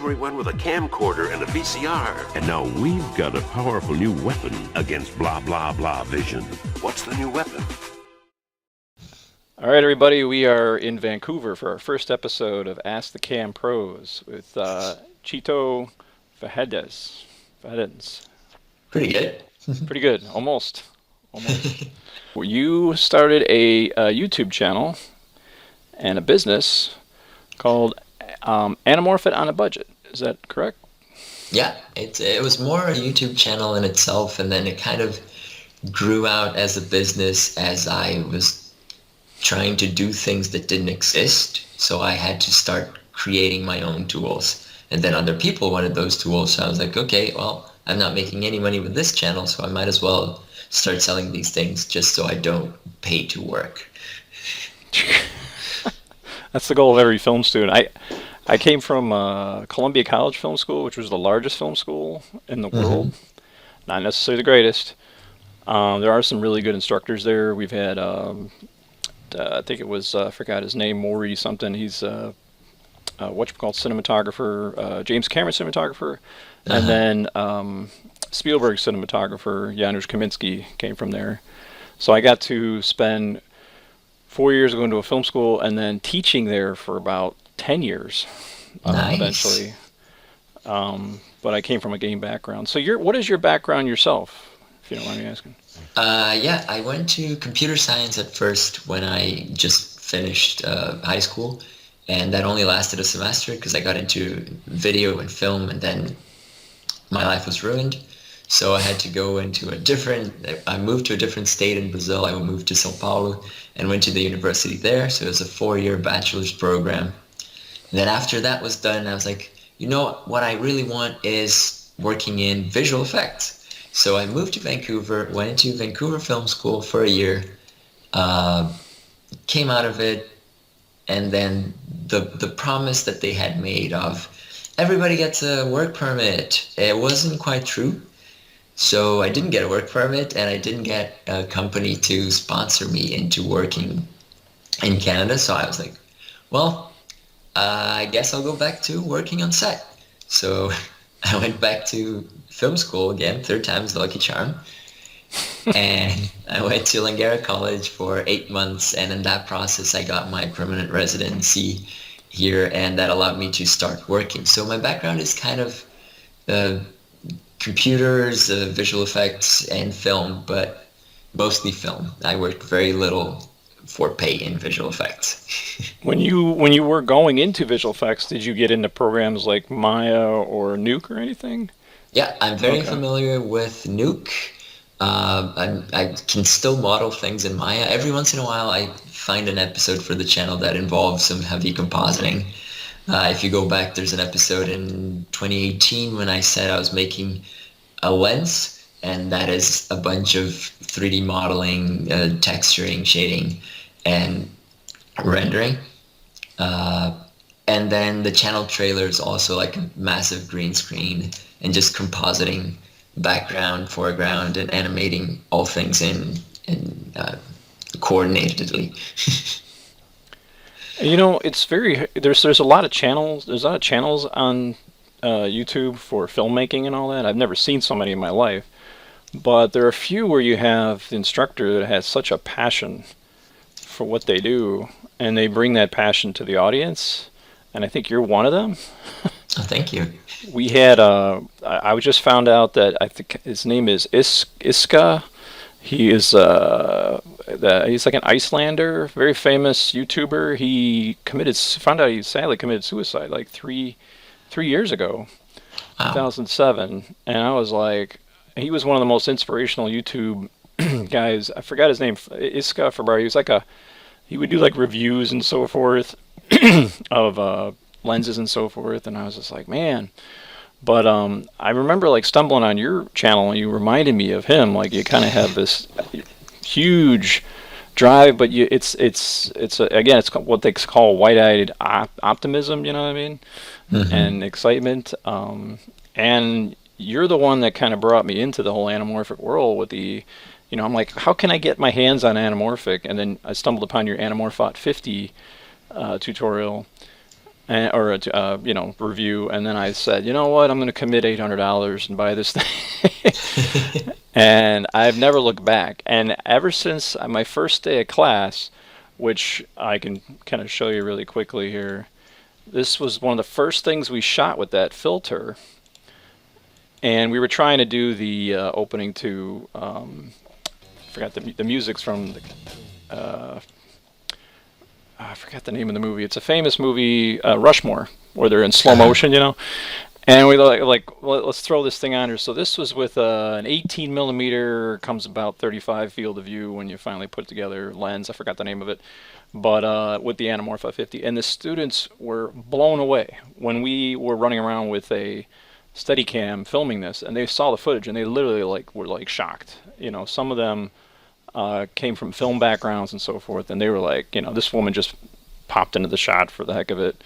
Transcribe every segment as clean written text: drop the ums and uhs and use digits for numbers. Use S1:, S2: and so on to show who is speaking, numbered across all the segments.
S1: everyone with a camcorder and a VCR.
S2: And now we've got a powerful new weapon against blah, blah, blah vision.
S1: What's the new weapon?
S3: All right, everybody, we are in Vancouver for our first episode of Ask the Cam Pros with Tito Ferradans.
S4: Pretty good.
S3: Pretty good, almost. You started a YouTube channel and a business called Anamorphic on a Budget. Is that correct?
S4: Yeah, it was more a YouTube channel in itself, and then it kind of grew out as a business as I was trying to do things that didn't exist. So I had to start creating my own tools. And then other people wanted those tools. So I was like, okay, well, I'm not making any money with this channel, so I might as well start selling these things just so I don't pay to work.
S3: That's the goal of every film student. I came from Columbia College Film School, which was the largest film school in the world. Not necessarily the greatest. There are some really good instructors there. We've had I think it was, I forgot his name, Maury something. He's whatchamacallit cinematographer, James Cameron cinematographer, and then Spielberg cinematographer, Janusz Kaminski came from there. So I got to spend 4 years going to a film school and then teaching there for about 10 years eventually. But I came from a game background. So what is your background yourself, if you don't mind me asking?
S4: Yeah, I went to computer science at first when I just finished high school, and that only lasted a semester because I got into video and film, and then my life was ruined. So I had to go into I moved to a different state in Brazil. I moved to São Paulo and went to the university there. So it was a 4-year bachelor's program. And then after that was done, I was like, you know, what I really want is working in visual effects. So I moved to Vancouver, went to Vancouver Film School for a year, came out of it, and then the promise that they had made of everybody gets a work permit, it wasn't quite true. So I didn't get a work permit, and I didn't get a company to sponsor me into working in Canada. So I was like, well, I guess I'll go back to working on set. So I went back to film school again, third time's the lucky charm. And I went to Langara College for 8 months, and in that process I got my permanent residency here, and that allowed me to start working. So my background is kind of computers, visual effects, and film, but mostly film. I worked very little for pay in visual effects.
S3: When you were going into visual effects, did you get into programs like Maya or Nuke or anything?
S4: Yeah, I'm very familiar with Nuke. I can still model things in Maya. Every once in a while, I find an episode for the channel that involves some heavy compositing. If you go back, there's an episode in 2018 when I said I was making a lens, and that is a bunch of 3D modeling, texturing, shading, and rendering. And then the channel trailer is also like a massive green screen and just compositing background, foreground, and animating all things in coordinatedly.
S3: You know, it's there's a lot of channels. There's a lot of channels on YouTube for filmmaking and all that. I've never seen so many in my life, but there are a few where you have the instructor that has such a passion for what they do, and they bring that passion to the audience. And I think you're one of them.
S4: Oh, thank you.
S3: We had I just found out that I think his name is Iska. He is he's like an Icelander, very famous YouTuber. He found out he sadly committed suicide like three years ago, 2007. And I was like, he was one of the most inspirational YouTube guys. I forgot his name, Iska Ferradans. He was he would do like reviews and so forth of lenses and so forth. And I was just like, man. But I remember like stumbling on your channel, and you reminded me of him. Like you kind of have this huge drive, but it's what they call wide-eyed optimism. You know what I mean? Mm-hmm. And excitement. And you're the one that kind of brought me into the whole anamorphic world with the, I'm like, how can I get my hands on anamorphic? And then I stumbled upon your Anamorphic 50 tutorial. or a review, and then I said, you know what, I'm going to commit $800 and buy this thing. And I've never looked back. And ever since my first day of class, which I can kind of show you really quickly here, this was one of the first things we shot with that filter. And we were trying to do the opening to, I forgot the music's from I forgot the name of the movie. It's a famous movie, Rushmore, where they're in slow motion, And we like well, let's throw this thing on here. So this was with an 18 millimeter, comes about 35 field of view when you finally put together lens. I forgot the name of it, but with the Anamorphic 50, and the students were blown away when we were running around with a Steadicam filming this, and they saw the footage, and they literally were shocked. Some of them came from film backgrounds and so forth, and they were like, this woman just popped into the shot for the heck of it.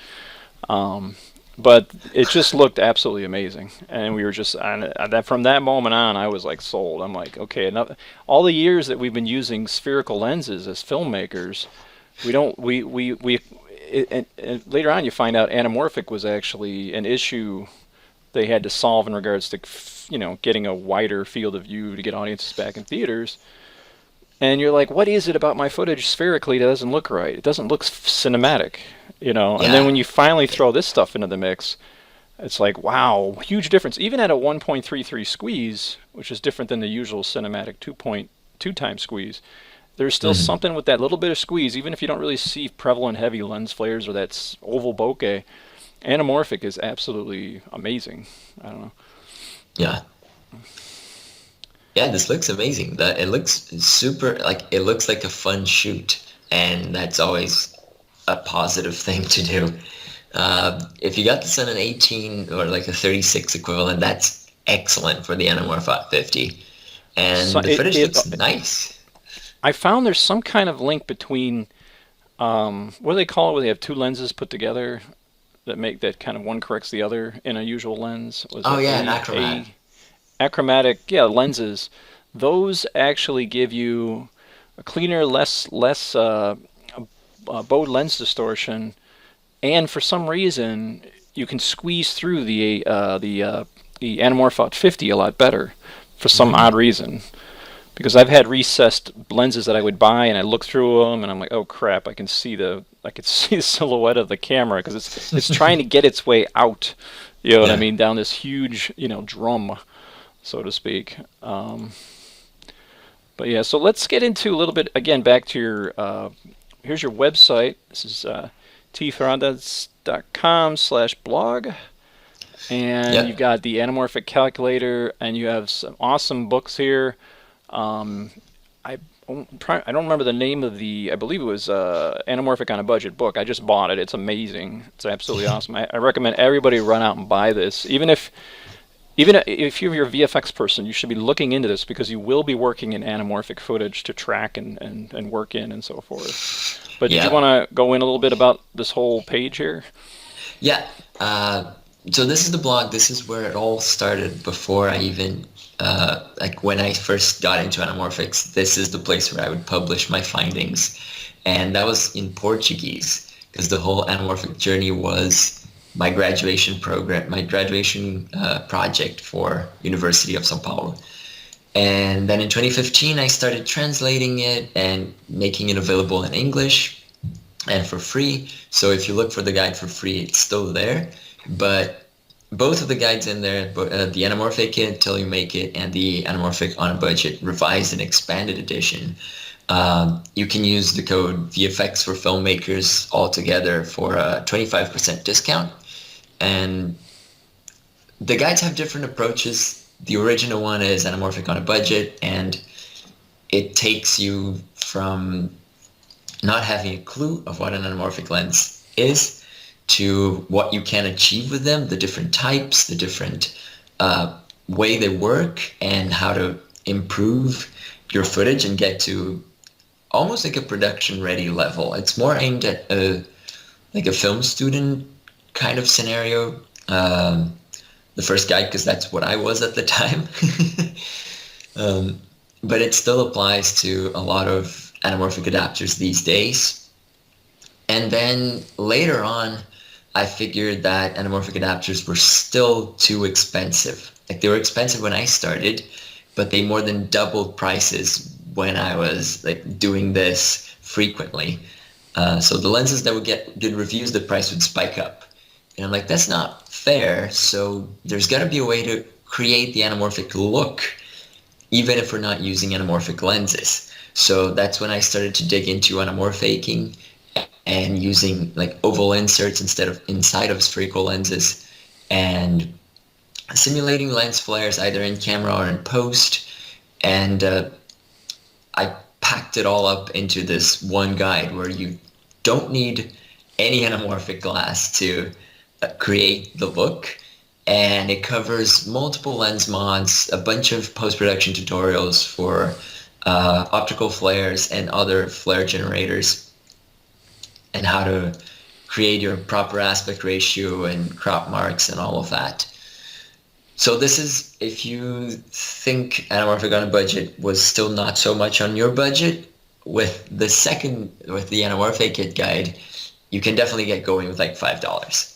S3: But it just looked absolutely amazing, and we were just from that moment on, I was like sold. I'm like, okay, enough. All the years that we've been using spherical lenses as filmmakers, and later on you find out anamorphic was actually an issue they had to solve in regards to getting a wider field of view to get audiences back in theaters. And you're like, what is it about my footage spherically that doesn't look right? It doesn't look cinematic, Yeah. And then when you finally throw this stuff into the mix, it's like, wow, huge difference. Even at a 1.33 squeeze, which is different than the usual cinematic 2.2 times squeeze, there's still something with that little bit of squeeze, even if you don't really see prevalent heavy lens flares or that oval bokeh. Anamorphic is absolutely amazing. I don't know.
S4: Yeah. Yeah, this looks amazing. It looks super, it looks like a fun shoot, and that's always a positive thing to do. If you got this on an 18 or a 36 equivalent, that's excellent for the Anamorphic 50. And so the footage looks nice.
S3: I found there's some kind of link between, what do they call it, where they have two lenses put together that kind of one corrects the other in a usual lens?
S4: An achromatic.
S3: Achromatic, lenses. Those actually give you a cleaner, less bowed lens distortion, and for some reason you can squeeze through the Anamorphic 50 a lot better for some odd reason. Because I've had recessed lenses that I would buy, and I look through them, and I'm like, oh crap! I can see the silhouette of the camera because it's trying to get its way out. You know what I mean? Down this huge drum, so to speak. But yeah, so let's get into a little bit again. Back to your here's your website. This is tferradans.com/blog, and you've got the Anamorphic calculator, and you have some awesome books here. I don't remember the name of I believe it was Anamorphic on a Budget book. I just bought it. It's amazing. It's absolutely awesome. I recommend everybody run out and buy this. Even if you're a VFX person, you should be looking into this because you will be working in anamorphic footage to track and work in and so forth. But did you want to go in a little bit about this whole page here?
S4: Yeah. So this is the blog. This is where it all started before I even, when I first got into anamorphics, this is the place where I would publish my findings. And that was in Portuguese because the whole anamorphic journey was my graduation program, my graduation project for University of São Paulo. And then in 2015, I started translating it and making it available in English and for free. So if you look for the guide for free, it's still there. But both of the guides in there, the Anamorphic Kit, Till You Make It, and the Anamorphic on a Budget revised and expanded edition, you can use the code VFXforFilmmakers all together for a 25% discount. And the guides have different approaches. The original one is Anamorphic on a Budget, and it takes you from not having a clue of what an anamorphic lens is to what you can achieve with them, the different types, the different way they work, and how to improve your footage and get to almost like a production-ready level. It's more aimed at a film student kind of scenario. The first guide, because that's what I was at the time. But it still applies to a lot of anamorphic adapters these days. And then later on, I figured that anamorphic adapters were still too expensive. Like they were expensive when I started, but they more than doubled prices when I was like doing this frequently. So the lenses that would get good reviews, the price would spike up. And I'm like, that's not fair. So there's got to be a way to create the anamorphic look, even if we're not using anamorphic lenses. So that's when I started to dig into anamorphaking and using like oval inserts inside of spherical lenses, and simulating lens flares either in camera or in post. And I packed it all up into this one guide where you don't need any anamorphic glass to create the look. And it covers multiple lens mods, a bunch of post-production tutorials for optical flares and other flare generators, and how to create your proper aspect ratio and crop marks and all of that. So this is, if you think anamorphic on a budget was still not so much on your budget, with the anamorphic kit guide, you can definitely get going with like $5.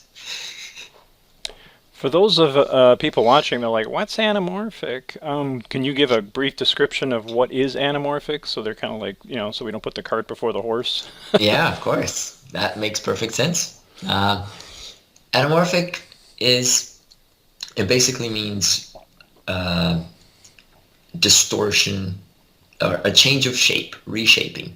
S3: For those of people watching, they're like, what's anamorphic? Can you give a brief description of what is anamorphic? So they're kind of like, so we don't put the cart before the horse.
S4: Yeah, of course. That makes perfect sense. Anamorphic it basically means distortion, or a change of shape, reshaping.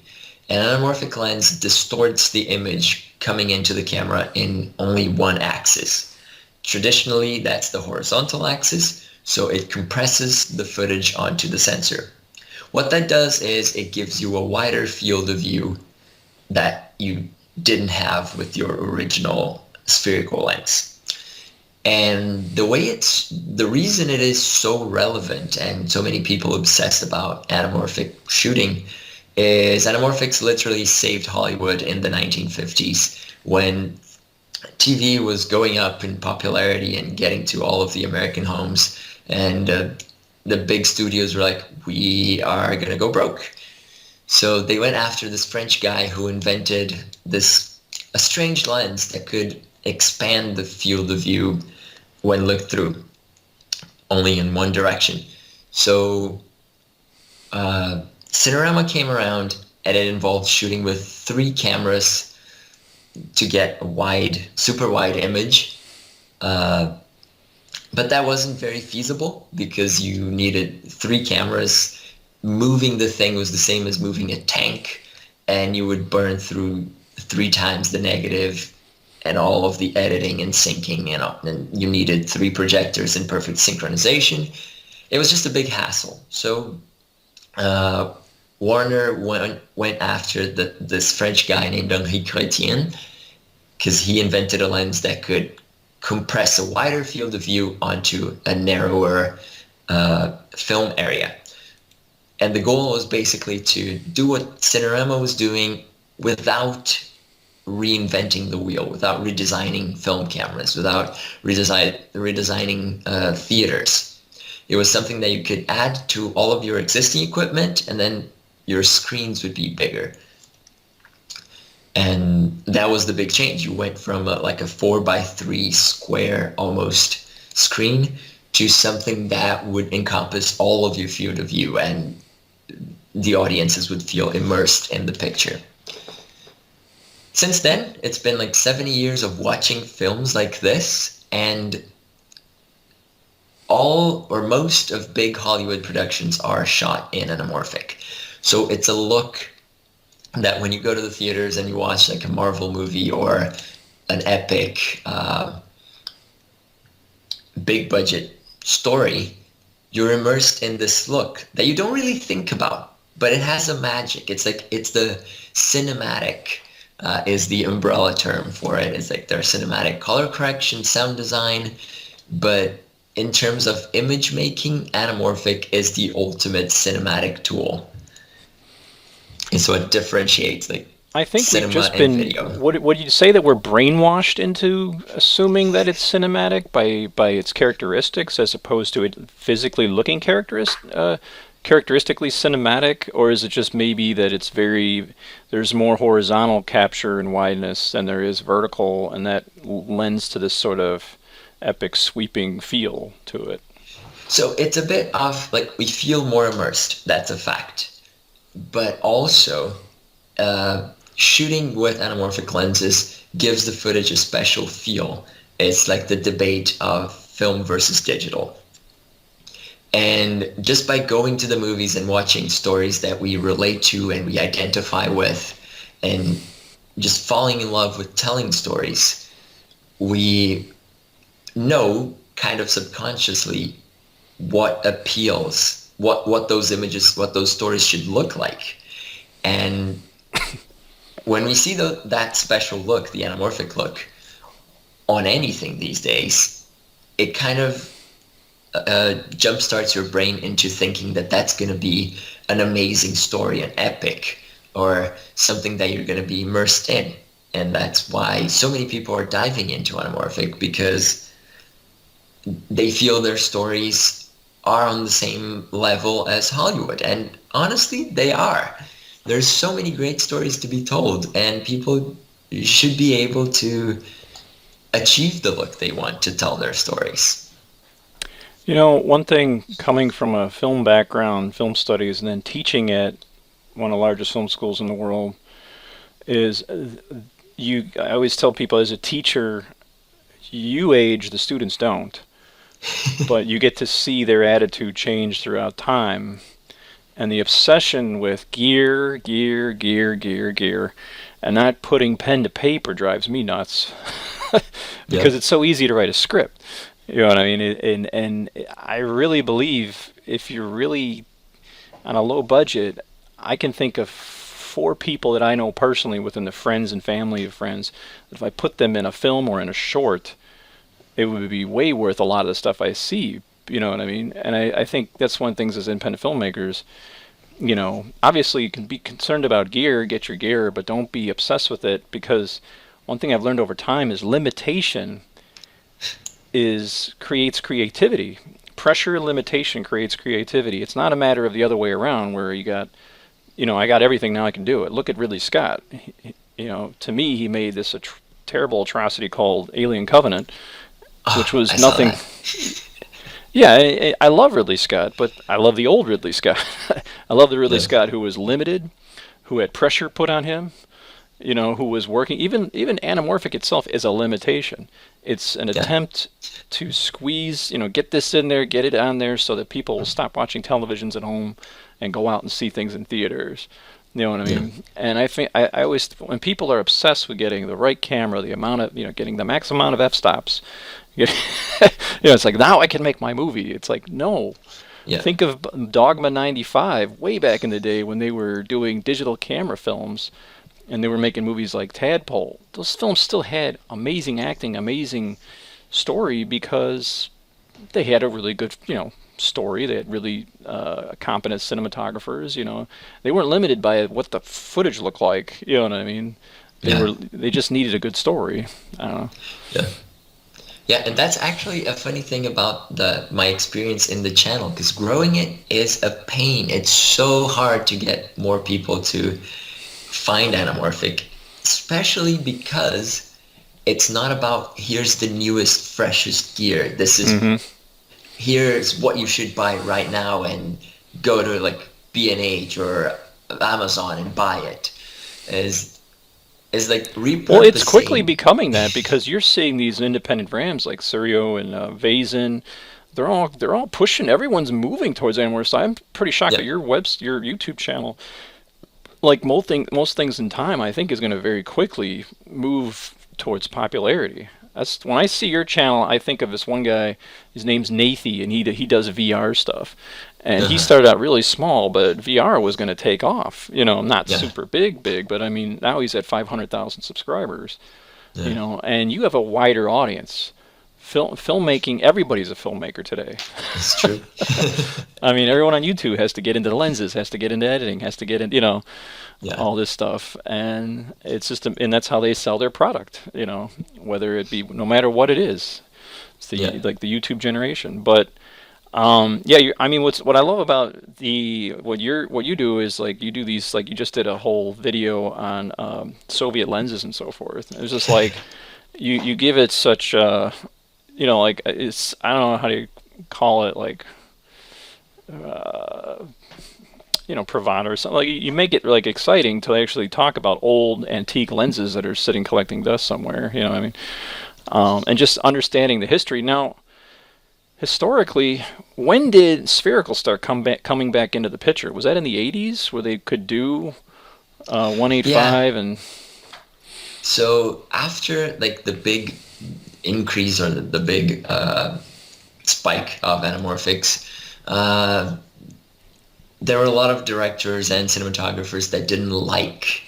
S4: An anamorphic lens distorts the image coming into the camera in only one axis. Traditionally, that's the horizontal axis, so it compresses the footage onto the sensor. What that does is it gives you a wider field of view that you didn't have with your original spherical lens. And the reason it is so relevant and so many people obsessed about anamorphic shooting is anamorphics literally saved Hollywood in the 1950s when TV was going up in popularity and getting to all of the American homes, and the big studios were like, we are going to go broke. So they went after this French guy who invented a strange lens that could expand the field of view when looked through, only in one direction. So Cinerama came around, and it involved shooting with 3 cameras to get a super wide image. But that wasn't very feasible because you needed 3 cameras. Moving the thing was the same as moving a tank, and you would burn through 3 times the negative and all of the editing and syncing, and you needed 3 projectors in perfect synchronization. It was just a big hassle. So Warner went after this French guy named Henri Chrétien, because he invented a lens that could compress a wider field of view onto a narrower film area. And the goal was basically to do what Cinerama was doing without reinventing the wheel, without redesigning film cameras, without redesigning theaters. It was something that you could add to all of your existing equipment, and then your screens would be bigger. And that was the big change. You went from a 4x3 square almost screen to something that would encompass all of your field of view, and the audiences would feel immersed in the picture. Since then, it's been like 70 years of watching films like this, and all or most of big Hollywood productions are shot in anamorphic. So it's a look that when you go to the theaters and you watch like a Marvel movie or an epic, big budget story, you're immersed in this look that you don't really think about, but it has a magic. It's the cinematic is the umbrella term for it. It's like their cinematic color correction, sound design, but in terms of image making, anamorphic is the ultimate cinematic tool. And so it differentiates
S3: I think
S4: cinema
S3: we've just
S4: and
S3: been.
S4: video.
S3: Would you say that we're brainwashed into assuming that it's cinematic by its characteristics as opposed to it physically looking characteristically cinematic, or is it just maybe that there's more horizontal capture and wideness than there is vertical, and that lends to this sort of epic sweeping feel to it?
S4: So it's a bit of like we feel more immersed. That's a fact. But also, shooting with anamorphic lenses gives the footage a special feel. It's like the debate of film versus digital. And just by going to the movies and watching stories that we relate to and we identify with, and just falling in love with telling stories, we know kind of subconsciously what appeals, what those images, what those stories should look like. And when we see that special look, the anamorphic look, on anything these days, it kind of jumpstarts your brain into thinking that that's going to be an amazing story, an epic, or something that you're going to be immersed in. And that's why so many people are diving into anamorphic, because they feel their stories are on the same level as Hollywood. And honestly, they are. There's so many great stories to be told, and people should be able to achieve the look they want to tell their stories.
S3: You know, one thing coming from a film background, film studies, and then teaching at one of the largest film schools in the world is I always tell people, as a teacher, you age, the students don't. But you get to see their attitude change throughout time. And the obsession with gear, and not putting pen to paper drives me nuts. Because it's so easy to write a script. You know what I mean? And I really believe if you're really on a low budget, I can think of 4 people that I know personally within the friends and family of friends, that if I put them in a film or in a short, it would be way worth a lot of the stuff I see. You know what I mean? And I think that's one of the things as independent filmmakers, you know, obviously you can be concerned about gear, get your gear, but don't be obsessed with it, because one thing I've learned over time is limitation creates creativity. Pressure limitation creates creativity. It's not a matter of the other way around, where you got, you know, I got everything, now I can do it. Look at Ridley Scott. You know, to me, he made this terrible atrocity called Alien Covenant, which was nothing. Yeah, I love Ridley Scott, but I love the old Ridley Scott. I love the Ridley Scott who was limited, who had pressure put on him, you know, who was working. Even Anamorphic itself is a limitation. It's an attempt to squeeze, you know, get this in there, get it on there, so that people will stop watching televisions at home and go out and see things in theaters. You know what I mean? And I think I always, when people are obsessed with getting the right camera, the amount of, you know, getting the max amount of f-stops, you know, it's like, now I can make my movie. It's like, no. Think of Dogma 95, way back in the day when they were doing digital camera films, and they were making movies like Tadpole. Those films still had amazing acting, amazing story, because they had a really good, you know, story. They had really competent cinematographers. You know, they weren't limited by what the footage looked like. You know what I mean? They just needed a good story. I don't know.
S4: Yeah, and that's actually a funny thing about my experience in the channel, because growing it is a pain. It's so hard to get more people to find Anamorphic, especially because it's not about here's the newest, freshest gear. This is here's what you should buy right now, and go to like B&H or Amazon and buy it. Is like repurposing.
S3: Well, it's quickly becoming that, because you're seeing these independent brands like Curio and Vazen. They're all pushing. Everyone's moving towards Anamorphic. So I'm pretty shocked that your YouTube channel, like most things in time, I think is going to very quickly move towards popularity. That's when I see your channel, I think of this one guy. His name's Nathy, and he does VR stuff. And he started out really small, but VR was going to take off. You know, not super big, but I mean, now he's at 500,000 subscribers. You know, and you have a wider audience. Filmmaking, everybody's a filmmaker today.
S4: That's true.
S3: I mean, everyone on YouTube has to get into lenses, has to get into editing, has to get in, you know, all this stuff. And it's just, and that's how they sell their product, you know, whether it be, no matter what it is. It's like the YouTube generation. But Yeah, I mean, what I love about what you do is like you do these like you just did a whole video on Soviet lenses and so forth. It was just like you give it such like it's I don't know how to call it like Pravada or something. Like you make it like exciting to actually talk about old antique lenses that are sitting collecting dust somewhere. You know what I mean? And just understanding the history. Now, historically, when did spherical start coming back into the picture? Was that in the 80s where they could do 185 and?
S4: So after like the big increase or the big spike of anamorphics, there were a lot of directors and cinematographers that didn't like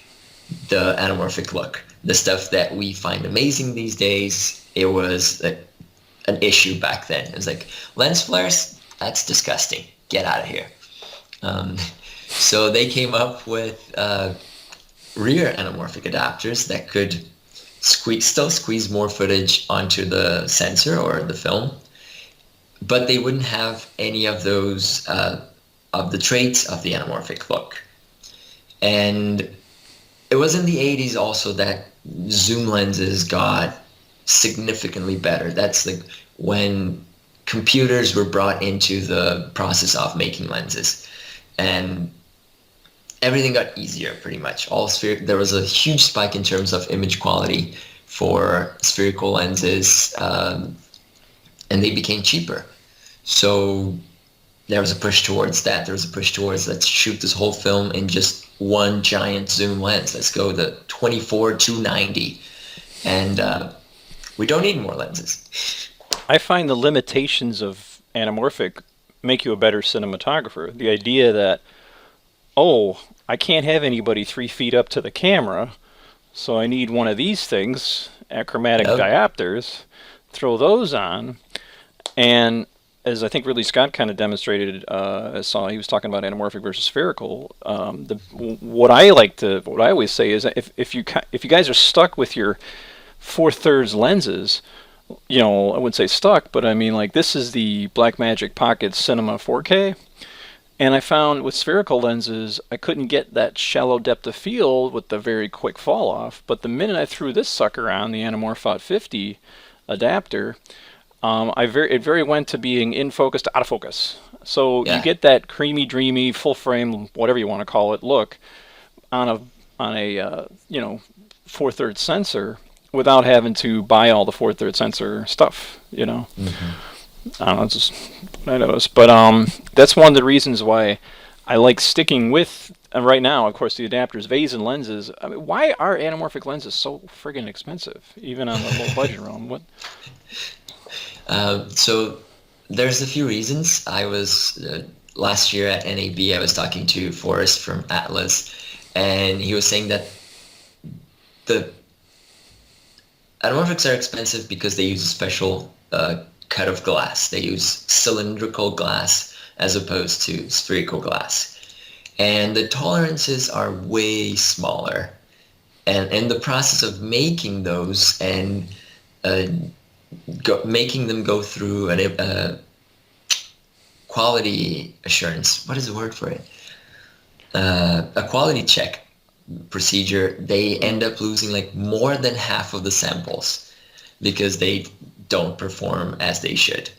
S4: the anamorphic look. The stuff that we find amazing these days, it was an issue back then. It was like, lens flares, that's disgusting. Get out of here. So they came up with rear anamorphic adapters that could still squeeze more footage onto the sensor or the film, but they wouldn't have any of those of the traits of the anamorphic look. And it was in the 80s also that zoom lenses got significantly better. That's like when computers were brought into the process of making lenses, and everything got easier pretty much. There was a huge spike in terms of image quality for spherical lenses, and they became cheaper. So there was a push towards that. There was a push towards, let's shoot this whole film in just one giant zoom lens. Let's go the 24-290. And we don't need more lenses.
S3: I find the limitations of anamorphic make you a better cinematographer. The idea that, oh, I can't have anybody 3 feet up to the camera, so I need one of these things, achromatic diopters, throw those on, and as I think Ridley Scott kind of demonstrated, he was talking about anamorphic versus spherical. What I always say is that if you guys are stuck with your 4/3 lenses, I wouldn't say stuck, but I mean like this is the Blackmagic Pocket Cinema 4K, and I found with spherical lenses I couldn't get that shallow depth of field with the very quick fall off. But the minute I threw this sucker on, the AnamorFake 50 adapter, it very went to being in focus to out of focus. So you get that creamy, dreamy, full frame, whatever you want to call it, look on a 4/3 sensor without having to buy all the 4/3 sensor stuff.
S4: Mm-hmm.
S3: I don't know, it's just what I noticed. But that's one of the reasons why I like sticking with. And right now, of course, the adapters, Vazen lenses. I mean, why are anamorphic lenses so friggin' expensive, even on the low budget realm? What?
S4: So there's a few reasons. I was last year at NAB, I was talking to Forrest from Atlas, and he was saying that the anamorphics are expensive because they use a special cut of glass. They use cylindrical glass as opposed to spherical glass. And the tolerances are way smaller. And in the process of making those and making them go through a quality assurance, what is the word for it? A quality check procedure, they end up losing like more than half of the samples because they don't perform as they should.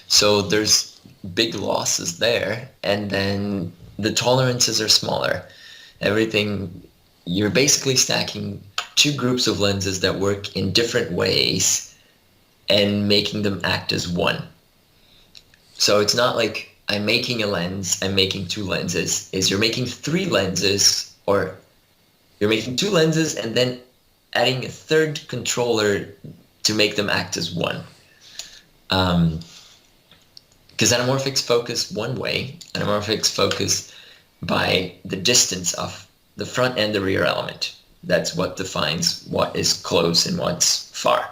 S4: So there's big losses there, and then the tolerances are smaller. You're basically stacking two groups of lenses that work in different ways and making them act as one. So it's not like I'm making a lens, I'm making two lenses. You're making three lenses, or you're making two lenses and then adding a third controller to make them act as one. Because anamorphics focus one way. Anamorphics focus by the distance of the front and the rear element. That's what defines what is close and what's far.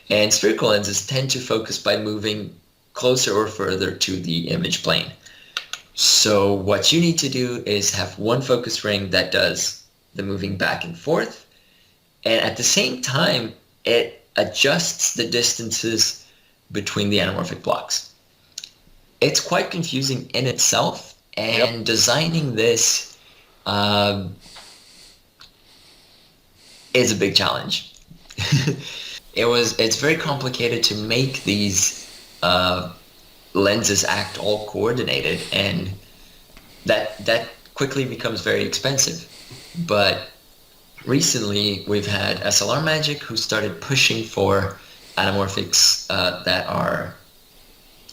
S4: And spherical lenses tend to focus by moving closer or further to the image plane. So what you need to do is have one focus ring that does the moving back and forth, and at the same time it adjusts the distances between the anamorphic blocks. it's quite confusing in itself,
S3: Yep.
S4: and designing this is a big challenge. It's very complicated to make these lenses act all coordinated, and that quickly becomes very expensive. But recently we've had SLR Magic who started pushing for anamorphics that are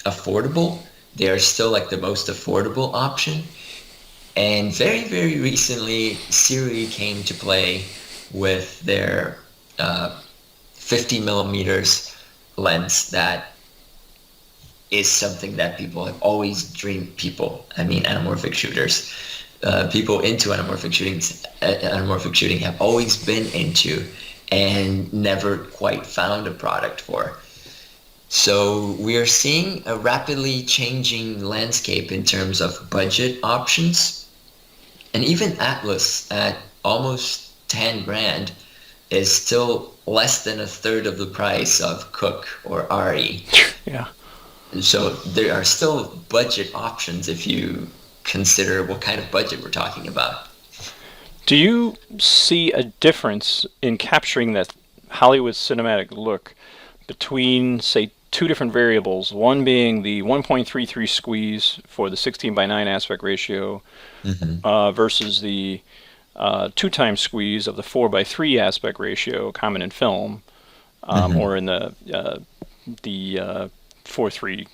S4: affordable. They are still like the most affordable option. And very, very recently, Siri came to play with their 50 millimeters lens that is something that people have always dreamed. Anamorphic shooters, people into anamorphic shooting have always been into and never quite found a product for. So we are seeing a rapidly changing landscape in terms of budget options. And even Atlas at almost 10 grand is still less than a third of the price of Cook or RE.
S3: Yeah.
S4: So there are still budget options if you consider what kind of budget we're talking about.
S3: Do you see a difference in capturing that Hollywood cinematic look between, say, two different variables, one being the 1.33 squeeze for the 16:9 aspect ratio versus the 2 times squeeze of the 4:3 aspect ratio common in film, or in the 4:3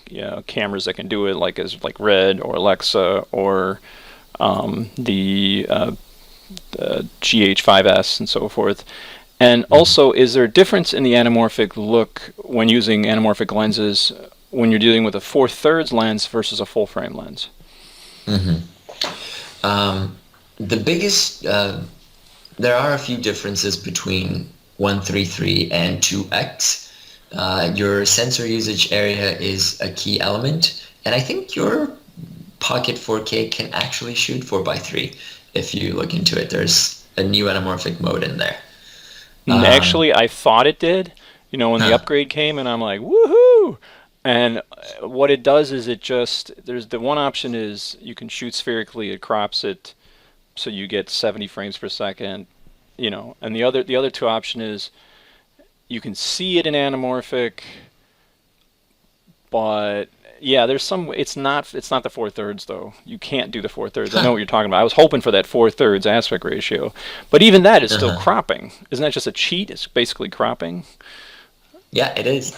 S3: cameras that can do it, like Red or Alexa or the GH5S and so forth. And also, is there a difference in the anamorphic look when using anamorphic lenses when you're dealing with a 4/3 lens versus a full frame lens?
S4: The biggest, there are a few differences between 133 and 2x. Your sensor usage area is a key element, and I think your Pocket 4K can actually shoot 4:3 if you look into it. There's a new anamorphic mode in there.
S3: Actually, I thought it did, when the upgrade came, and I'm like, woohoo! And what it does is there's the one option is you can shoot spherically, it crops it so you get 70 frames per second, and the other two option is you can see it in anamorphic, but yeah, there's some. It's not the 4/3 though. You can't do the 4/3. I know what you're talking about. I was hoping for that 4/3 aspect ratio, but even that is still cropping. Isn't that just a cheat? It's basically cropping.
S4: Yeah, it is.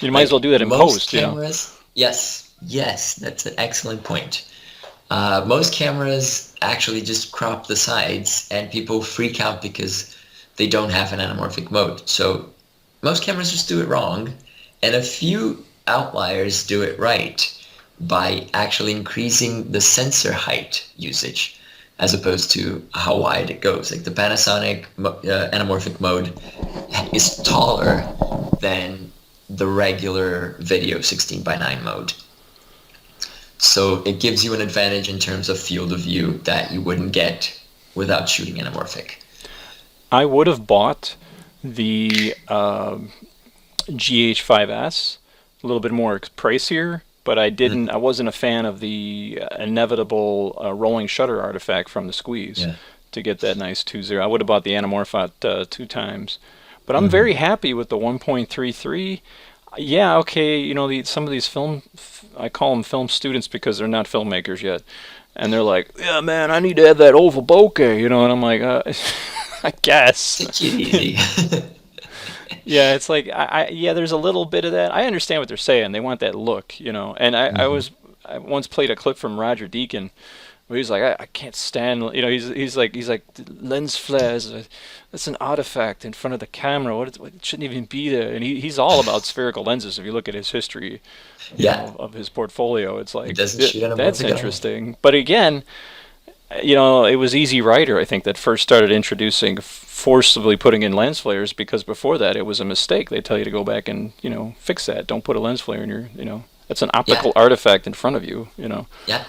S3: You might as well do that in
S4: most
S3: post.
S4: Cameras, yes, that's an excellent point. Most cameras actually just crop the sides, and people freak out because they don't have an anamorphic mode. So most cameras just do it wrong, and a few outliers do it right by actually increasing the sensor height usage as opposed to how wide it goes. Like the Panasonic anamorphic mode is taller than the regular video 16:9 mode. So it gives you an advantage in terms of field of view that you wouldn't get without shooting anamorphic.
S3: I would have bought the GH5S, a little bit more pricier, but I didn't. I wasn't a fan of the inevitable rolling shutter artifact from the squeeze to get that nice 2.0. I would have bought the Anamorphic 2 times, but I'm very happy with the 1.33. Yeah, okay. Some of these I call them film students because they're not filmmakers yet, and they're like, "Yeah, man, I need to have that oval bokeh," and I'm like, I guess.
S4: Take it easy.
S3: Yeah, it's like there's a little bit of that. I understand what they're saying. They want that look, And I once played a clip from Roger Deakин where he's like, I can't stand, he's like lens flares. That's an artifact in front of the camera. It shouldn't even be there. And he's all about spherical lenses. If you look at his history, of his portfolio, it's like that's interesting. But again, it was Easy Rider, I think, that first started introducing forcibly putting in lens flares, because before that it was a mistake. They tell you to go back and fix that. Don't put a lens flare in your that's an optical artifact in front of you.
S4: Yeah.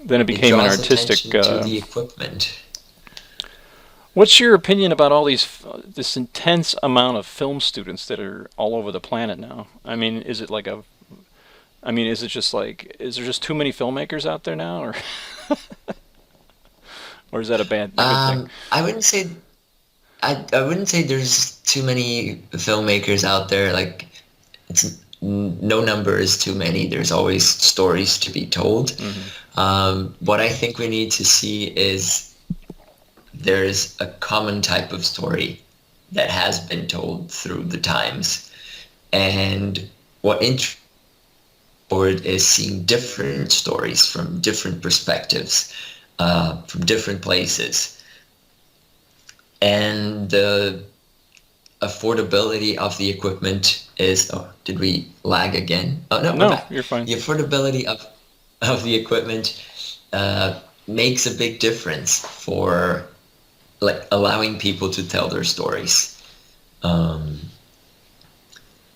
S3: Then it became an artistic.
S4: To the equipment.
S3: What's your opinion about all this intense amount of film students that are all over the planet now? I mean, is it like I mean, is it just like, is there just too many filmmakers out there now, or or is that a good thing?
S4: I wouldn't say I wouldn't say there's too many filmmakers out there. Like, no number is too many. There's always stories to be told. What I think we need to see is there's a common type of story that has been told through the times, and what forward is seeing different stories from different perspectives, from different places. And the affordability of the equipment is, oh, did we lag again? Oh, no,
S3: No, you're fine.
S4: The affordability of the equipment makes a big difference for like allowing people to tell their stories.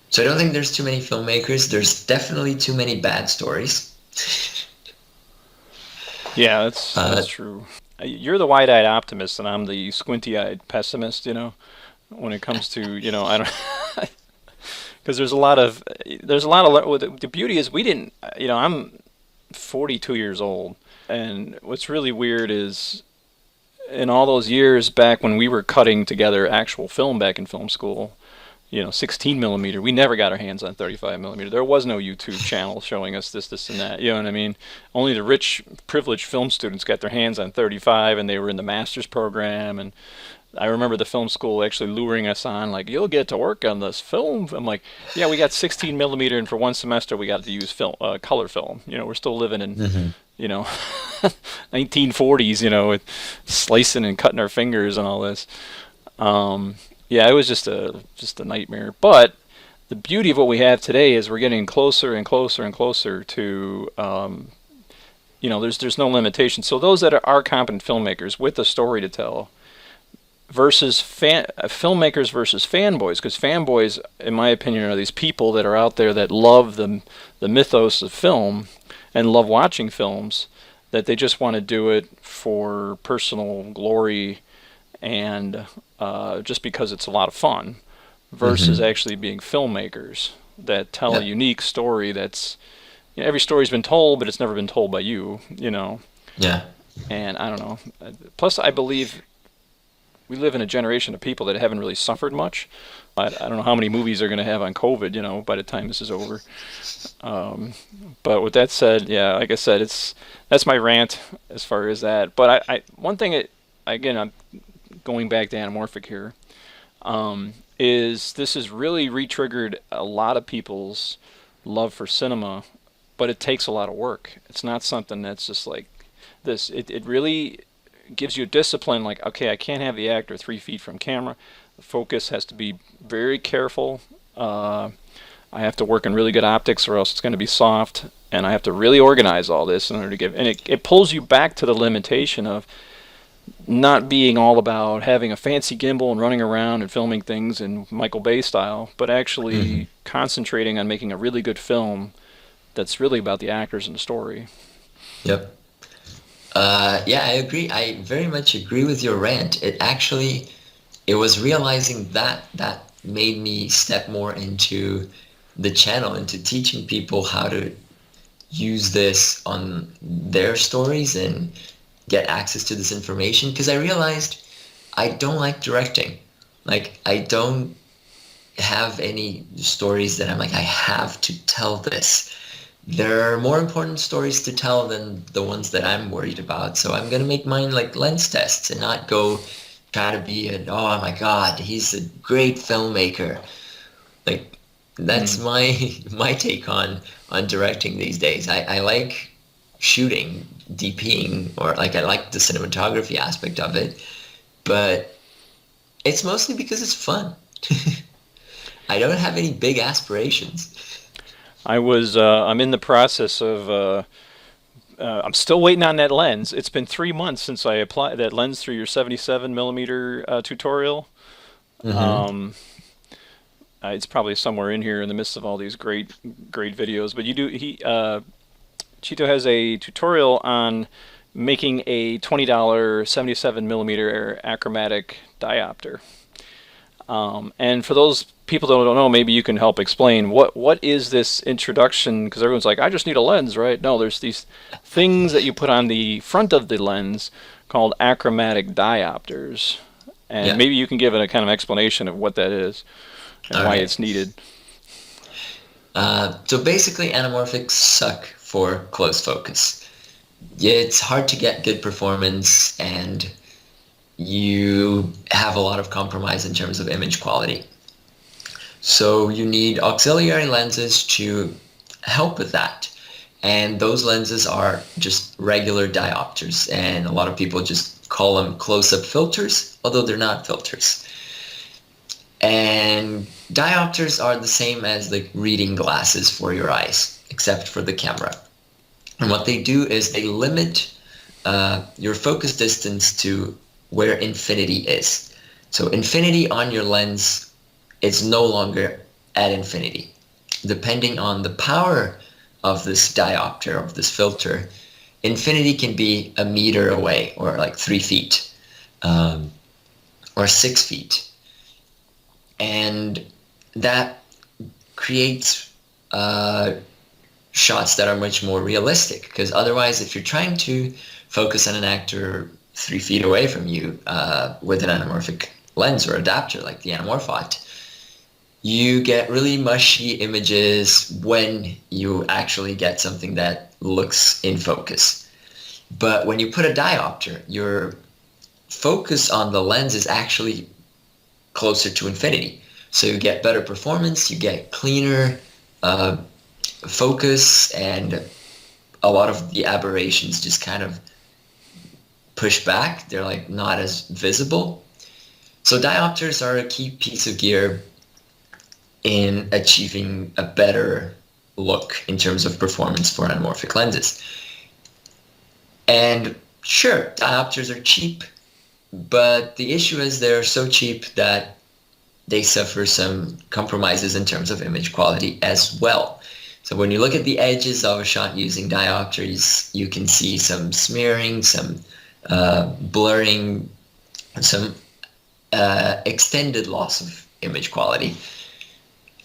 S4: So I don't think there's too many filmmakers. There's definitely too many bad stories.
S3: Yeah, that's true. You're the wide-eyed optimist, and I'm the squinty-eyed pessimist. When it comes to I don't, because there's a lot of the beauty is we didn't. I'm 42 years old, and what's really weird is in all those years back when we were cutting together actual film back in film school. 16 millimeter. We never got our hands on 35 millimeter. There was no YouTube channel showing us this, and that. You know what I mean? Only the rich, privileged film students got their hands on 35, and they were in the master's program. And I remember the film school actually luring us on, like, you'll get to work on this film. I'm like, yeah, we got 16 millimeter, and for one semester we got to use color film. We're still living in, 1940s. With slicing and cutting our fingers and all this. Yeah, it was just a nightmare. But the beauty of what we have today is we're getting closer and closer and closer to, there's no limitation. So those that are competent filmmakers with a story to tell versus filmmakers versus fanboys, because fanboys, in my opinion, are these people that are out there that love the mythos of film and love watching films, that they just want to do it for personal glory and just because it's a lot of fun, versus actually being filmmakers that tell a unique story that's, every story's been told, but it's never been told by you,
S4: Yeah.
S3: And I don't know. Plus, I believe we live in a generation of people that haven't really suffered much. I don't know how many movies they're going to have on COVID, by the time this is over. But with that said, yeah, like I said, that's my rant as far as that. But one thing, again, I'm going back to Anamorphic here, is this has really re-triggered a lot of people's love for cinema, but it takes a lot of work. It's not something that's just like this. It really gives you a discipline, like, okay, I can't have the actor 3 feet from camera. The focus has to be very careful. I have to work in really good optics or else it's going to be soft, and I have to really organize all this in order to and it pulls you back to the limitation of not being all about having a fancy gimbal and running around and filming things in Michael Bay style, but actually concentrating on making a really good film that's really about the actors and the story.
S4: Yep. Yeah, I agree. I very much agree with your rant. It was realizing that made me step more into the channel, into teaching people how to use this on their stories and get access to this information, because I realized I don't like directing. Like, I don't have any stories that I'm like, I have to tell this. There are more important stories to tell than the ones that I'm worried about. So I'm going to make mine like lens tests and not go try to be oh my God, he's a great filmmaker. Like, that's my take on directing these days. I like shooting, DPing, or like I like the cinematography aspect of it, but it's mostly because it's fun. I don't have any big aspirations.
S3: I'm in the process of, I'm still waiting on that lens. It's been 3 months since I applied that lens through your 77 millimeter tutorial. It's probably somewhere in here in the midst of all these great videos, but Tito has a tutorial on making a $20 77 millimeter achromatic diopter. And for those people don't know, maybe you can help explain what is this introduction, because everyone's like, I just need a lens, right? No, there's these things that you put on the front of the lens called achromatic diopters, and maybe you can give it a kind of explanation of what that is and why it's needed.
S4: So basically, anamorphics suck for close focus. It's hard to get good performance, and you have a lot of compromise in terms of image quality. So you need auxiliary lenses to help with that. And those lenses are just regular diopters, and a lot of people just call them close-up filters, although they're not filters. And diopters are the same as like reading glasses for your eyes, except for the camera. And what they do is they limit your focus distance to where infinity is. So infinity on your lens is no longer at infinity. Depending on the power of this diopter, of this filter, infinity can be a meter away, or like 3 feet, or 6 feet. And that creates shots that are much more realistic, because otherwise, if you're trying to focus on an actor 3 feet away from you with an anamorphic lens or adapter like the Anamorphic, you get really mushy images when you actually get something that looks in focus. But when you put a diopter, your focus on the lens is actually closer to infinity. So you get better performance, you get cleaner focus, and a lot of the aberrations just kind of push back. They're like not as visible. So diopters are a key piece of gear in achieving a better look in terms of performance for anamorphic lenses. And sure, diopters are cheap, but the issue is they're so cheap that they suffer some compromises in terms of image quality as well. So when you look at the edges of a shot using diopters, you can see some smearing, some blurring, some extended loss of image quality.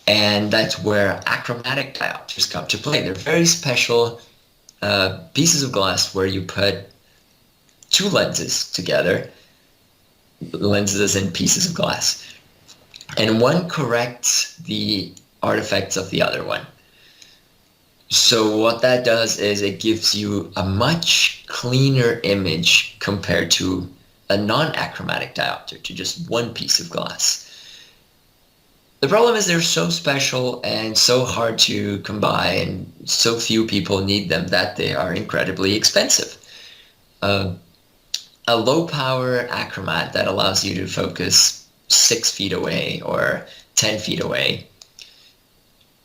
S4: And that's where achromatic diopters come to play. They're very special pieces of glass where you put two lenses together, lenses as in pieces of glass, and one corrects the artifacts of the other one. So what that does is it gives you a much cleaner image compared to a non-achromatic diopter, to just one piece of glass. The problem is they're so special and so hard to come by, and so few people need them that they are incredibly expensive. A low-power achromat that allows you to focus 6 feet away or 10 feet away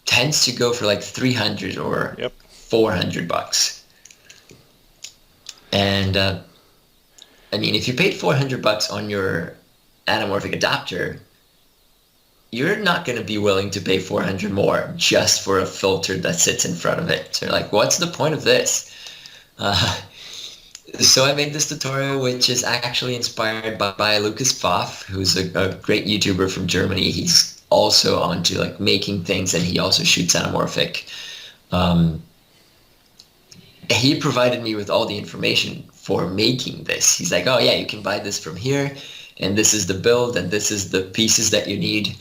S4: tends to go for like $300 or $400. And I mean, if you paid $400 on your anamorphic adapter, you're not going to be willing to pay $400 more just for a filter that sits in front of it. So you're like, what's the point of this? So I made this tutorial, which is actually inspired by Lucas Pfaff, who's a great YouTuber from Germany. He's also onto like making things, and he also shoots anamorphic. He provided me with all the information for making this. He's like, oh yeah, you can buy this from here, and this is the build, and this is the pieces that you need.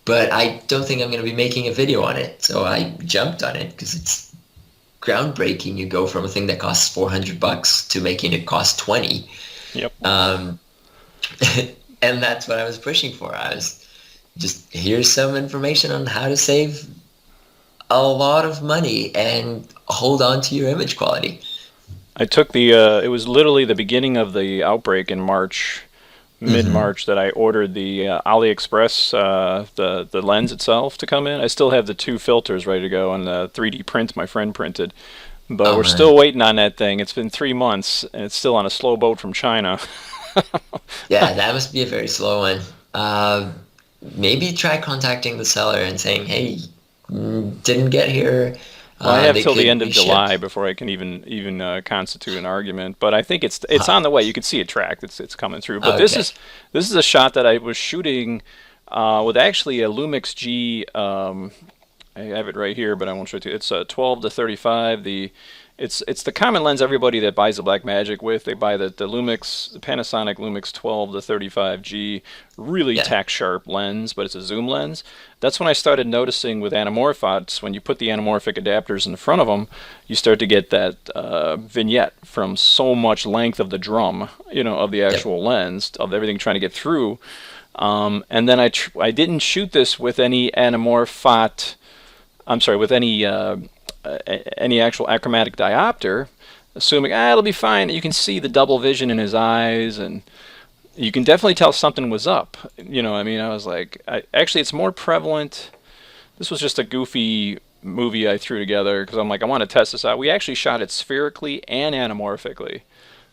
S4: But I don't think I'm going to be making a video on it. So I jumped on it because it's groundbreaking. You go from a thing that costs $400 to making it cost $20.
S3: Yep.
S4: And that's what I was pushing for. I was just, here's some information on how to save a lot of money and hold on to your image quality.
S3: I took the, it was literally the beginning of the outbreak in March, mid-March, that I ordered the AliExpress, the lens itself to come in. I still have the 2 filters ready to go and the 3D print my friend printed. But we're still waiting on that thing. It's been 3 months, and it's still on a slow boat from China.
S4: Yeah, that must be a very slow one. Maybe try contacting the seller and saying, hey, didn't get here.
S3: Well, I have till the end of July before I can even constitute an argument. But I think it's on the way. You can see it tracked. It's coming through. But this is a shot that I was shooting with actually a Lumix G. I have it right here, but I won't show it to you. It's a 12 to 35. It's the common lens everybody that buys the Blackmagic with. They buy the Lumix, the Panasonic Lumix 12 to 35G, really tack sharp lens, but it's a zoom lens. That's when I started noticing with anamorphots, when you put the anamorphic adapters in front of them, you start to get that vignette from so much length of the drum, of the actual lens, of everything trying to get through. And then I didn't shoot this with any anamorphot. I'm sorry, with any actual achromatic diopter, assuming it'll be fine. You can see the double vision in his eyes, and you can definitely tell something was up. I was like, actually, it's more prevalent. This was just a goofy movie I threw together because I'm like, I want to test this out. We actually shot it spherically and anamorphically,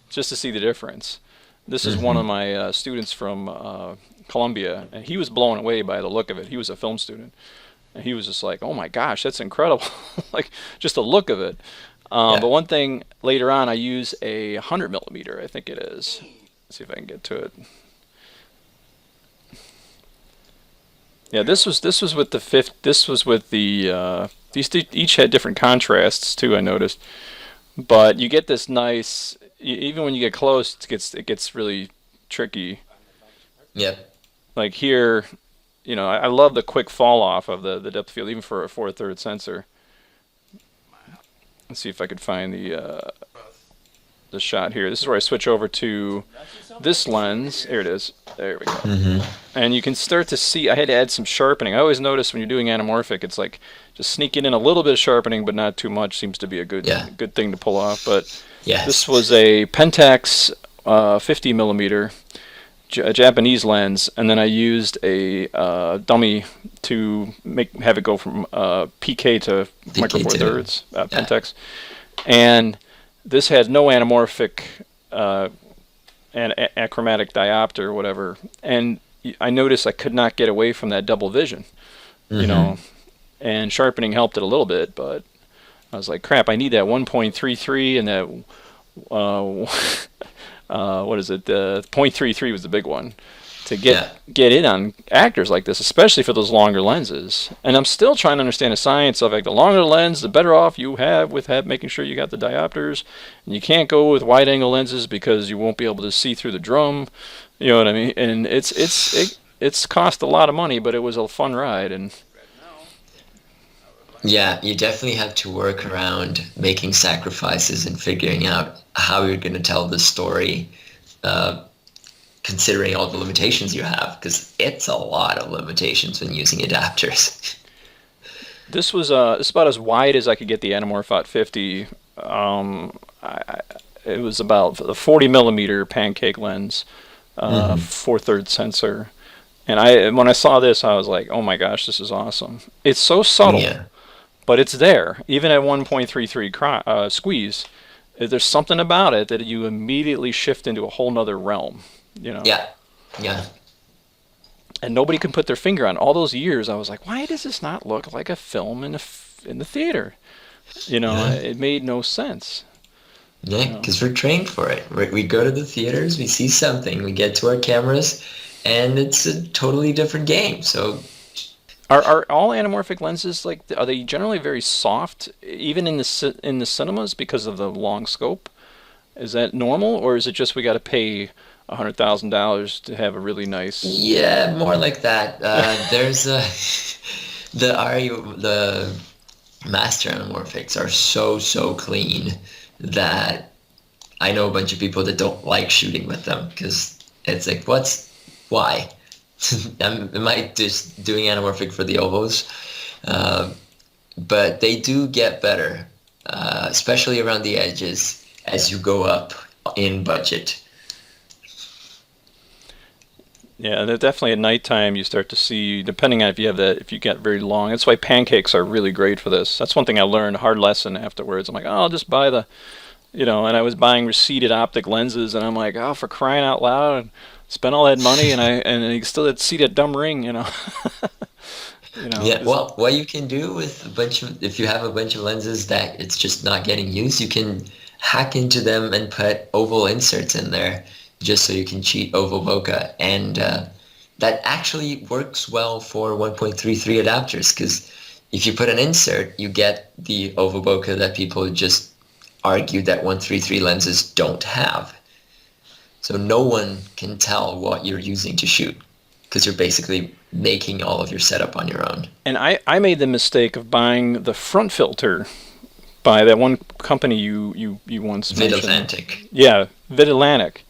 S3: just to see the difference. This is one of my students from Columbia, and he was blown away by the look of it. He was a film student. And he was just like, oh my gosh, that's incredible. Like, just the look of it. But one thing, later on, I use a 100 millimeter, I think it is. Let's see if I can get to it. Yeah, this was with the fifth. This was with the. These each had different contrasts too, I noticed. But you get this nice. Even when you get close, it gets really tricky.
S4: Yeah.
S3: Like here. I love the quick fall off of the depth of field, even for a 4/3 sensor. Let's see if I could find the shot here. This is where I switch over to this lens. There it is. There we go. And you can start to see, I had to add some sharpening. I always notice when you're doing anamorphic, it's like just sneaking in a little bit of sharpening, but not too much seems to be a good thing to pull off. But this was a Pentax 50 millimeter. A Japanese lens, and then I used a dummy to have it go from PK to micro four thirds Pentax, and this had no anamorphic and achromatic diopter or whatever, and I noticed I could not get away from that double vision, and sharpening helped it a little bit, but I was like, crap, I need that 1.33 and that. What is it? 0.33 was the big one to get in on actors like this, especially for those longer lenses. And I'm still trying to understand the science of, like, the longer the lens, the better off you have with making sure you got the diopters. And you can't go with wide-angle lenses because you won't be able to see through the drum. You know what I mean? And it's cost a lot of money, but it was a fun ride. And
S4: yeah, you definitely have to work around making sacrifices and figuring out how you're going to tell the story, considering all the limitations you have, because it's a lot of limitations when using adapters.
S3: This was about as wide as I could get the Anamorphot 50. It was about a 40 millimeter pancake lens, 4/3 sensor. And when I saw this, I was like, oh my gosh, this is awesome. It's so subtle. Yeah. But it's there, even at 1.33 squeeze. There's something about it that you immediately shift into a whole nother realm, Yeah. And nobody can put their finger on. All those years, I was like, why does this not look like a film in the theater? It made no sense.
S4: Yeah, because we're trained for it. We go to the theaters, we see something, we get to our cameras, and it's a totally different game. So.
S3: Are all anamorphic lenses, are they generally very soft, even in the cinemas, because of the long scope? Is that normal, or is it just we got to pay $100,000 to have a really nice?
S4: Yeah, more like that. There's the master anamorphics are so clean that I know a bunch of people that don't like shooting with them because it's like, why? Am I just doing anamorphic for the ovos? But they do get better, especially around the edges as you go up in budget.
S3: Yeah, definitely at nighttime you start to see, depending on if you get very long. That's why pancakes are really great for this. That's one thing I learned, hard lesson afterwards. I'm like, I'll just buy and I was buying receded optic lenses, and I'm like, oh, for crying out loud. Spent all that money, and I still had to see that dumb ring, Yeah.
S4: Well, what you can do with if you have a bunch of lenses that it's just not getting used, you can hack into them and put oval inserts in there, just so you can cheat oval bokeh, and that actually works well for 1.33 adapters, because if you put an insert, you get the oval bokeh that people just argue that 1.33 lenses don't have. So no one can tell what you're using to shoot, because you're basically making all of your setup on your own.
S3: And I made the mistake of buying the front filter by that one company you once mentioned.
S4: Mid-Atlantic.
S3: Yeah, Mid-Atlantic.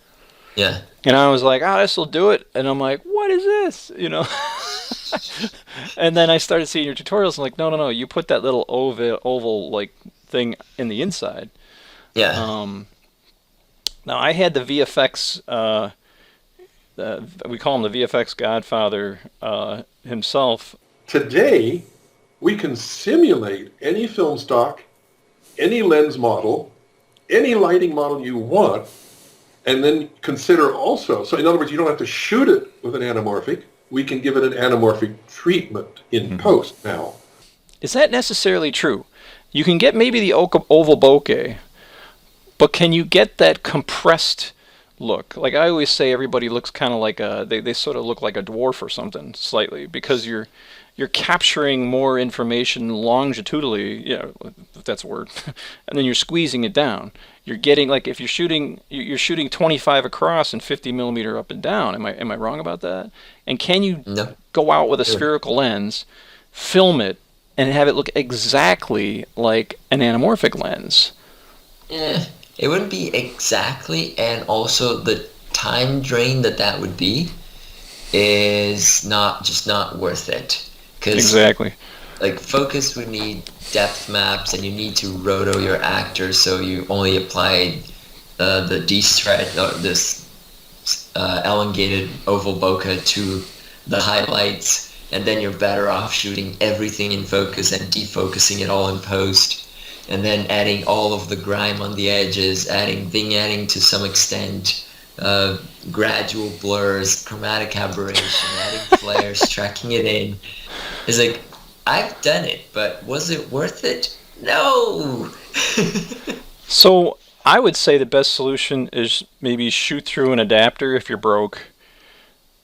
S4: Yeah.
S3: And I was like, this will do it. And I'm like, what is this? And then I started seeing your tutorials. I'm like, no, you put that little oval like thing in the inside.
S4: Yeah.
S3: Now I had the VFX. We call him the VFX Godfather himself.
S5: Today, we can simulate any film stock, any lens model, any lighting model you want, and then consider also, so in other words, you don't have to shoot it with an anamorphic. We can give it an anamorphic treatment in post now.
S3: Is that necessarily true? You can get maybe the oval bokeh, but can you get that compressed look? Like I always say, everybody looks kind of like they sort of look like a dwarf or something slightly, because you're capturing more information longitudinally, if that's a word, and then you're squeezing it down. You're getting, like, if you're shooting 25 across and 50 millimeter up and down. Am I wrong about that? And can you go out with a spherical lens, film it, and have it look exactly like an anamorphic lens?
S4: It wouldn't be exactly, and also the time drain that would be is not worth it.
S3: Exactly.
S4: Like, focus would need depth maps, and you need to roto your actor, so you only apply the D-stretch, this elongated oval bokeh to the highlights, and then you're better off shooting everything in focus and defocusing it all in post, and then adding all of the grime on the edges, adding to some extent gradual blurs, chromatic aberration, adding flares, tracking it in. It's like, I've done it, but was it worth it? No!
S3: So I would say the best solution is maybe shoot through an adapter if you're broke,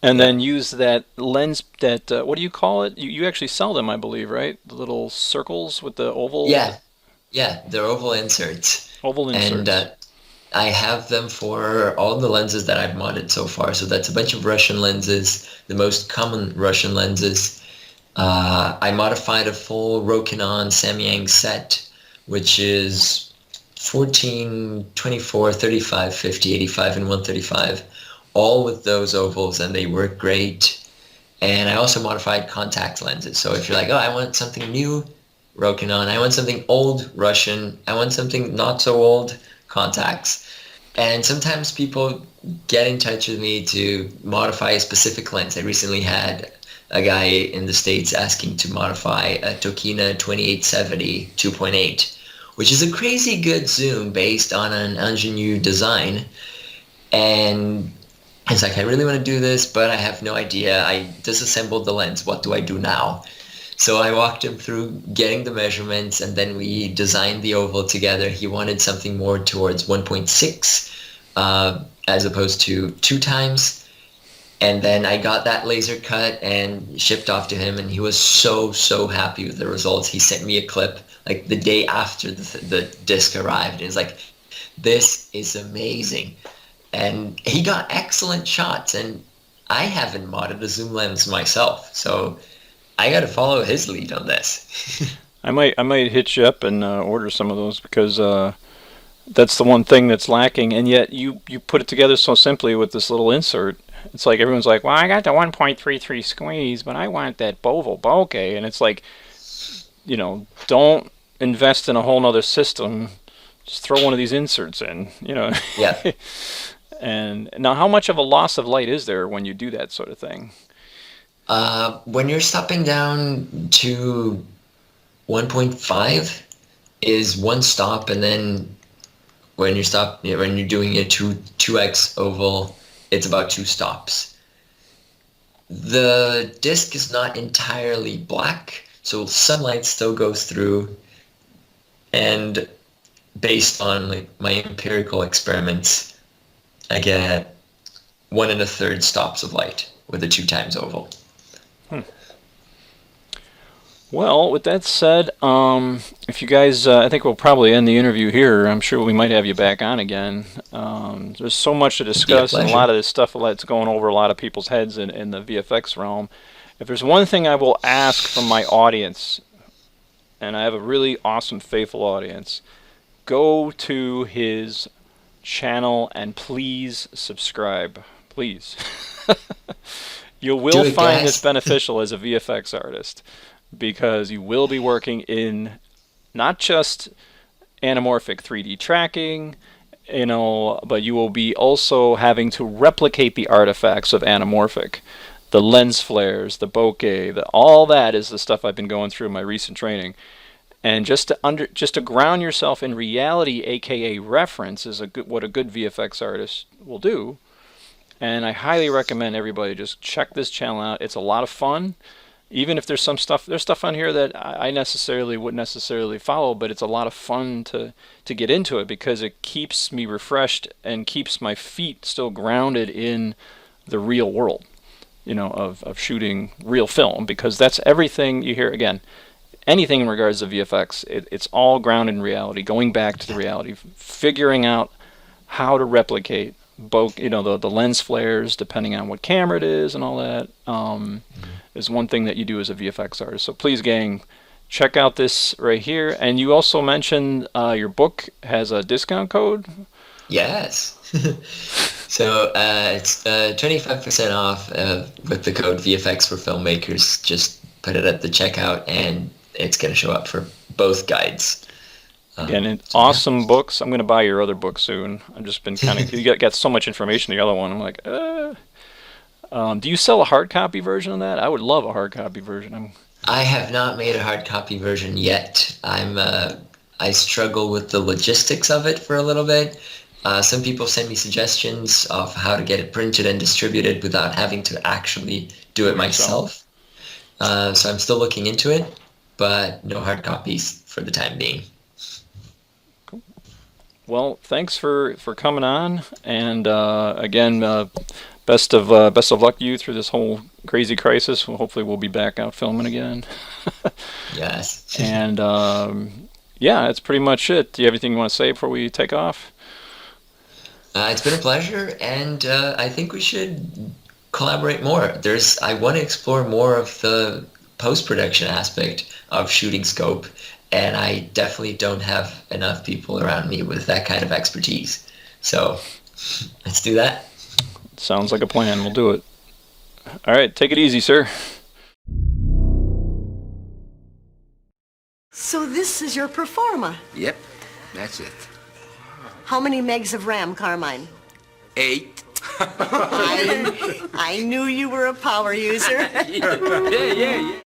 S3: and then use that lens, that, what do you call it? You actually sell them, I believe, right? The little circles with the oval?
S4: Yeah, they're oval inserts.
S3: Oval inserts.
S4: And I have them for all the lenses that I've modded so far. So that's a bunch of Russian lenses, the most common Russian lenses. I modified a full Rokinon Samyang set, which is 14, 24, 35, 50, 85, and 135, all with those ovals, and they work great. And I also modified contact lenses. So if you're like, I want something new, Rokinon. I want something old, Russian. I want something not so old, contacts. And sometimes people get in touch with me to modify a specific lens. I recently had a guy in the States asking to modify a Tokina 2870 2.8, which is a crazy good zoom based on an Ingenue design. And it's like, I really want to do this, but I have no idea. I disassembled the lens. What do I do now? So I walked him through getting the measurements, and then we designed the oval together. He wanted something more towards 1.6 as opposed to 2 times. And then I got that laser cut and shipped off to him, and he was so happy with the results. He sent me a clip like the day after the disc arrived, and he's like, this is amazing. And he got excellent shots, and I haven't modded a zoom lens myself, so I got to follow his lead on this.
S3: I might hit you up and order some of those, because that's the one thing that's lacking, and yet you put it together so simply with this little insert. It's like everyone's like, well, I got the 1.33 squeeze, but I want that oval bokeh, and it's like, don't invest in a whole nother system. Just throw one of these inserts in,
S4: Yeah.
S3: And now, how much of a loss of light is there when you do that sort of thing?
S4: When you're stopping down to 1.5 is one stop, and then when you're doing a 2x oval, it's about 2 stops. The disc is not entirely black, so sunlight still goes through, and based on my empirical experiments, I get 1 1/3 stops of light with a 2 times oval.
S3: Well, with that said, if you guys, I think we'll probably end the interview here. I'm sure we might have you back on again. There's so much to discuss, and a lot of this stuff that's going over a lot of people's heads in the VFX realm. If there's one thing I will ask from my audience, and I have a really awesome, faithful audience, go to his channel and please subscribe. Please. You will find this beneficial as a VFX artist, because you will be working in not just anamorphic 3D tracking, but you will be also having to replicate the artifacts of anamorphic. The lens flares, the bokeh, all that is the stuff I've been going through in my recent training. And just to ground yourself in reality, aka reference, is what a good VFX artist will do. And I highly recommend everybody just check this channel out. It's a lot of fun. Even if there's stuff on here that I wouldn't necessarily follow, but it's a lot of fun to get into it, because it keeps me refreshed and keeps my feet still grounded in the real world, of shooting real film, because that's everything you hear. Again, anything in regards to VFX, it's all grounded in reality, going back to the reality, figuring out how to replicate the lens flares, depending on what camera it is and all that. Is one thing that you do as a VFX artist. So please, gang, check out this right here. And you also mentioned your book has a discount code?
S4: Yes. So it's 25% off with the code VFXforFilmmakers. Just put it at the checkout, and it's going to show up for both guides.
S3: Again, awesome books. I'm going to buy your other book soon. I've just been you got so much information in the other one. I'm like, do you sell a hard copy version of that? I would love a hard copy version.
S4: I have not made a hard copy version yet. I struggle with the logistics of it for a little bit. Some people send me suggestions of how to get it printed and distributed without having to actually do it myself. So I'm still looking into it, but no hard copies for the time being.
S3: Cool. Well, thanks for coming on, and again, best of luck to you through this whole crazy crisis. Hopefully we'll be back out filming again.
S4: Yes.
S3: And yeah, that's pretty much it. Do you have anything you want to say before we take off?
S4: It's been a pleasure, and I think we should collaborate more. I want to explore more of the post-production aspect of shooting scope, and I definitely don't have enough people around me with that kind of expertise. So let's do that.
S3: Sounds like a plan. We'll do it. All right, take it easy, sir.
S6: So this is your Performa.
S7: Yep, that's it.
S6: How many megs of RAM, Carmine?
S7: 8.
S6: I knew you were a power user.
S7: Yeah.